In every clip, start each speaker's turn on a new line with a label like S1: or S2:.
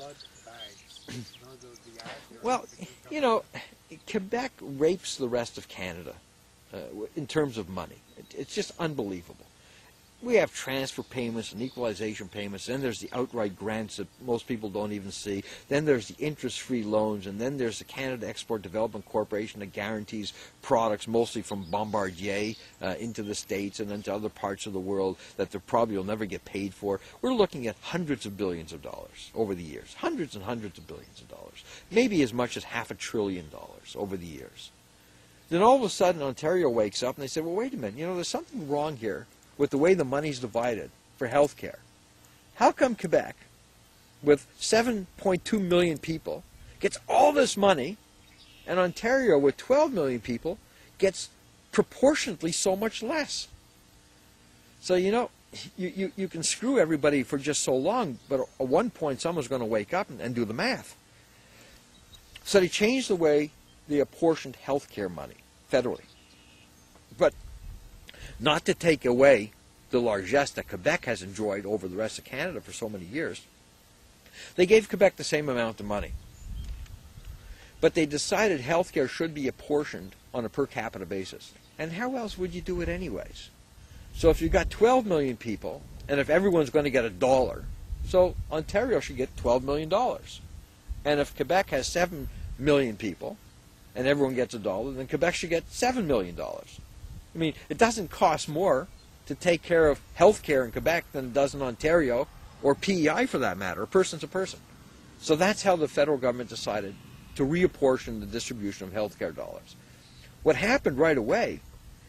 S1: blood bags. The ads,
S2: Well, you know, Quebec rapes the rest of Canada in terms of money. It's just unbelievable. We have transfer payments and equalization payments, then there's the outright grants that most people don't even see, then there's the interest-free loans, and then there's the Canada Export Development Corporation that guarantees products mostly from Bombardier into the States and into other parts of the world that they probably will never get paid for. We're looking at hundreds of billions of dollars over the years, hundreds and hundreds of billions of dollars, maybe as much as $500 billion over the years. Then all of a sudden Ontario wakes up and they say, well, wait a minute, you know, there's something wrong here with the way the money's divided for health care. How come Quebec, with 7.2 million people, gets all this money, and Ontario, with 12 million people, gets proportionately so much less? So, you know, you can screw everybody for just so long, but at one point someone's going to wake up and do the math. So they changed the way they apportioned health care money federally. But not to take away the largesse that Quebec has enjoyed over the rest of Canada for so many years. They gave Quebec the same amount of money. But they decided health care should be apportioned on a per capita basis. And how else would you do it anyways? So if you've got 12 million people, and if everyone's going to get $1, so Ontario should get $12 million. And if Quebec has 7 million people, and everyone gets $1, then Quebec should get $7 million. I mean, it doesn't cost more to take care of health care in Quebec than it does in Ontario, or PEI for that matter, or person to person. So that's how the federal government decided to reapportion the distribution of health care dollars. What happened right away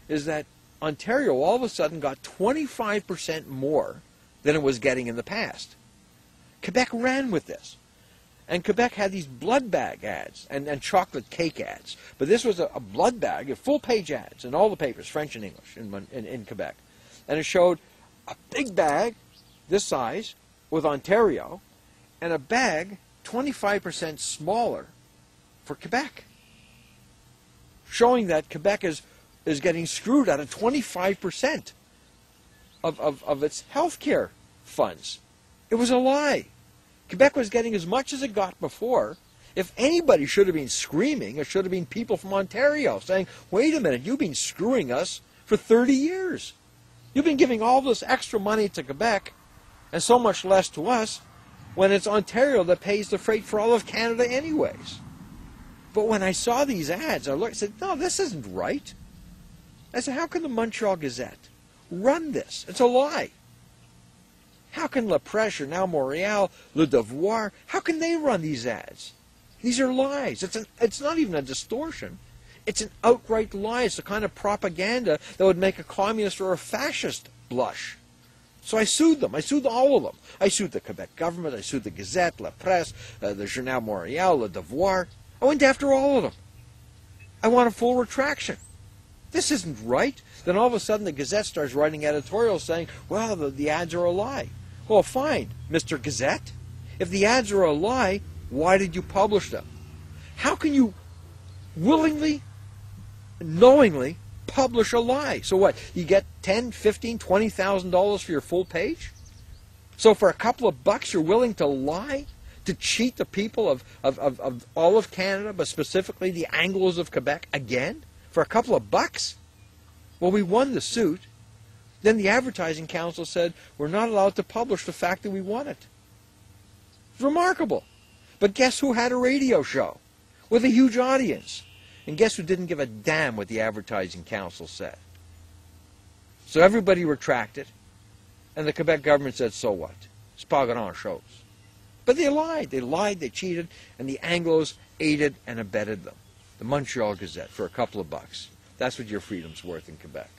S2: is that Ontario all of a sudden got 25% more than it was getting in the past. Quebec ran with this. And Quebec had these blood bag ads and chocolate cake ads. But this was a blood bag, a full-page ads in all the papers, French and English, in Quebec. And it showed a big bag, this size, with Ontario, and a bag 25% smaller for Quebec, showing that Quebec is getting screwed out of 25% of its health care funds. It was a lie. Quebec was getting as much as it got before. If anybody should have been screaming, it should have been people from Ontario saying, wait a minute, you've been screwing us for 30 years. You've been giving all this extra money to Quebec and so much less to us when it's Ontario that pays the freight for all of Canada anyways. But when I saw these ads, I looked and said, no, this isn't right. I said, how can the Montreal Gazette run this? It's a lie. How can La Presse, or now Montreal, Le Devoir, how can they run these ads? These are lies. It's not even a distortion. It's an outright lie. It's the kind of propaganda that would make a communist or a fascist blush. So I sued them. I sued all of them. I sued the Quebec government. I sued the Gazette, La Presse, the Journal Montréal, Le Devoir. I went after all of them. I want a full retraction. This isn't right. Then all of a sudden the Gazette starts writing editorials saying, well, the ads are a lie. Well, fine, Mr. Gazette. If the ads are a lie, why did you publish them? How can you willingly, knowingly publish a lie? So what, you get $10,000, $15,000, $20,000 for your full page? So for a couple of bucks you're willing to lie? To cheat the people of all of Canada, but specifically the Anglos of Quebec again? For a couple of bucks? Well, we won the suit. Then the Advertising Council said, we're not allowed to publish the fact that we won it. It's remarkable. But guess who had a radio show with a huge audience? And guess who didn't give a damn what the Advertising Council said? So everybody retracted, and the Quebec government said, so what? C'est pas grand-chose. But they lied, they cheated, and the Anglos aided and abetted them. The Montreal Gazette for a couple of bucks. That's what your freedom's worth in Quebec.